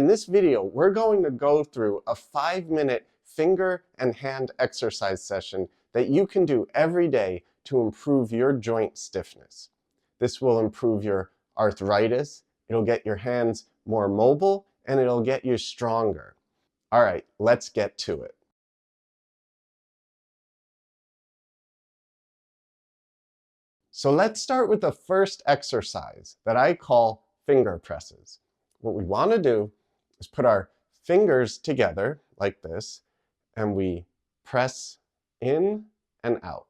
In this video, we're going to go through a 5-minute finger and hand exercise session that you can do every day to improve your joint stiffness. This will improve your arthritis, it'll get your hands more mobile, and it'll get you stronger. All right, let's get to it. So let's start with the first exercise that I call finger presses. What we want to do is put our fingers together like this, and we press in and out.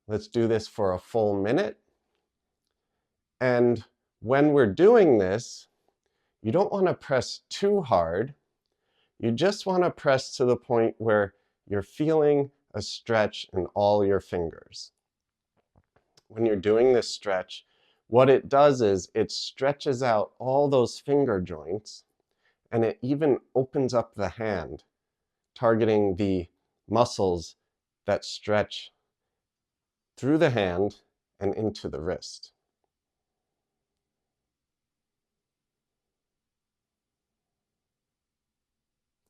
Let's do this for a full minute. And when we're doing this, you don't want to press too hard. You just want to press to the point where you're feeling a stretch in all your fingers. When you're doing this stretch, what it does is it stretches out all those finger joints, and it even opens up the hand, targeting the muscles that stretch through the hand and into the wrist.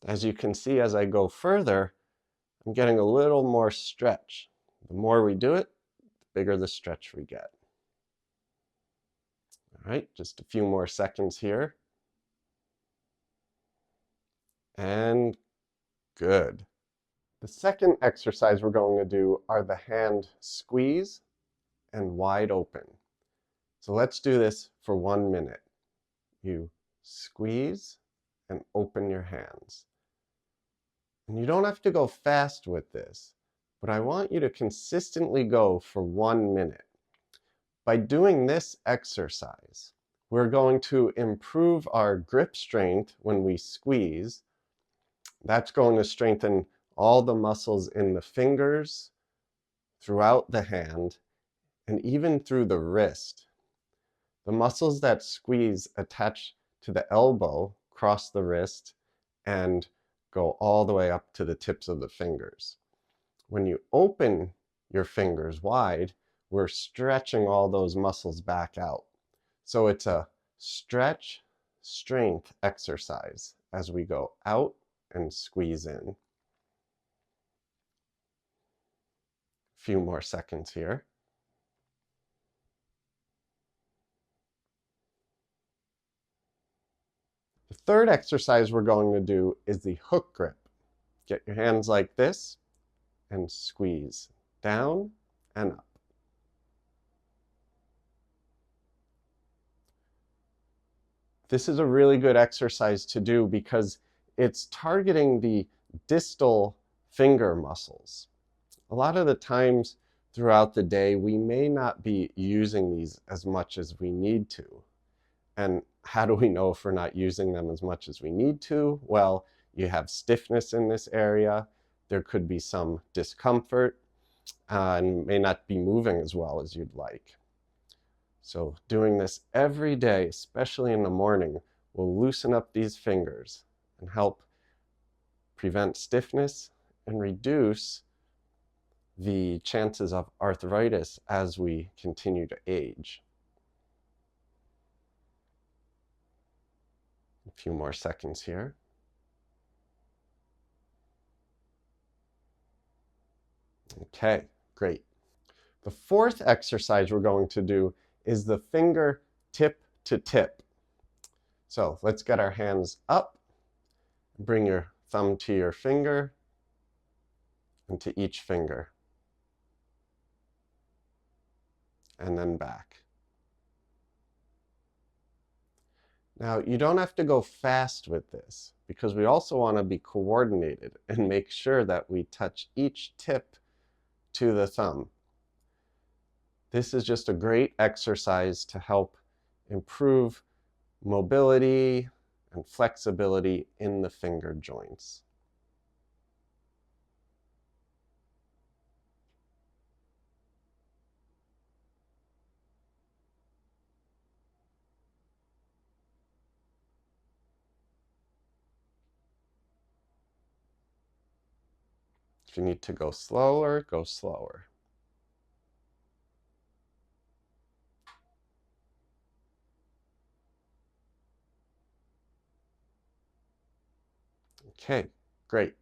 As you can see, as I go further, I'm getting a little more stretch. The more we do it, the bigger the stretch we get. All right, just a few more seconds here. And good. The second exercise we're going to do are the hand squeeze and wide open. So let's do this for 1 minute. You squeeze and open your hands. And you don't have to go fast with this, but I want you to consistently go for 1 minute. By doing this exercise, we're going to improve our grip strength when we squeeze. That's going to strengthen all the muscles in the fingers, throughout the hand, and even through the wrist. The muscles that squeeze attach to the elbow, cross the wrist, and go all the way up to the tips of the fingers. When you open your fingers wide, we're stretching all those muscles back out. So it's a stretch strength exercise as we go out and squeeze in. A few more seconds here. The third exercise we're going to do is the hook grip. Get your hands like this and squeeze down and up. This is a really good exercise to do because it's targeting the distal finger muscles. A lot of the times throughout the day, we may not be using these as much as we need to. And how do we know if we're not using them as much as we need to? Well, you have stiffness in this area. There could be some discomfort and may not be moving as well as you'd like. So doing this every day, especially in the morning, will loosen up these fingers and help prevent stiffness and reduce the chances of arthritis as we continue to age. A few more seconds here. Okay, great. The fourth exercise we're going to do is the finger tip to tip. So let's get our hands up. Bring your thumb to your finger and to each finger. And then back. Now, you don't have to go fast with this because we also want to be coordinated and make sure that we touch each tip to the thumb. This is just a great exercise to help improve mobility and flexibility in the finger joints. If you need to go slower, go slower. Okay, great.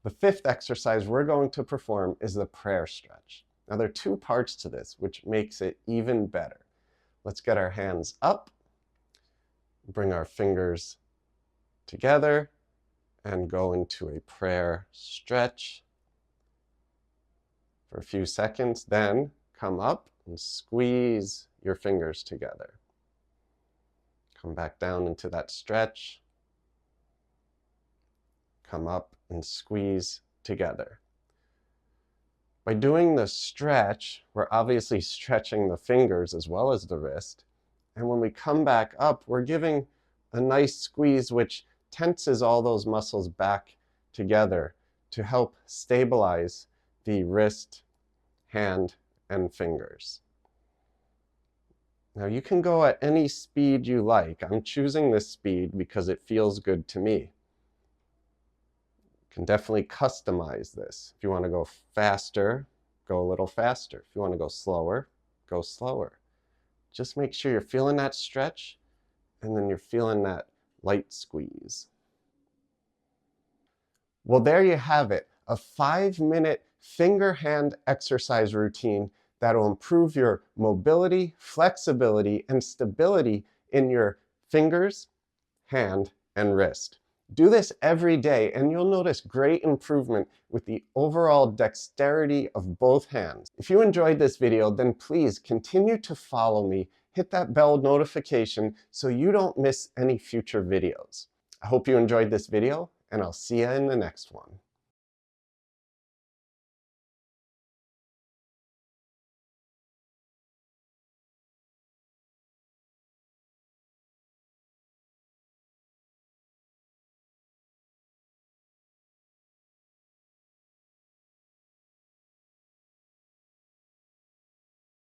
The fifth exercise we're going to perform is the prayer stretch. Now there are two parts to this, which makes it even better. Let's get our hands up, bring our fingers together, and go into a prayer stretch for a few seconds. Then come up and squeeze your fingers together. Come back down into that stretch. Come up and squeeze together. By doing the stretch, we're obviously stretching the fingers as well as the wrist. And when we come back up, we're giving a nice squeeze which tenses all those muscles back together to help stabilize the wrist, hand, and fingers. Now you can go at any speed you like. I'm choosing this speed because it feels good to me. You can definitely customize this. If you want to go faster, go a little faster. If you want to go slower, go slower. Just make sure you're feeling that stretch and then you're feeling that light squeeze. Well, there you have it, a 5-minute finger-hand exercise routine that will improve your mobility, flexibility, and stability in your fingers, hand, and wrist. Do this every day and you'll notice great improvement with the overall dexterity of both hands. If you enjoyed this video, then please continue to follow me, hit that bell notification so you don't miss any future videos. I hope you enjoyed this video and I'll see you in the next one.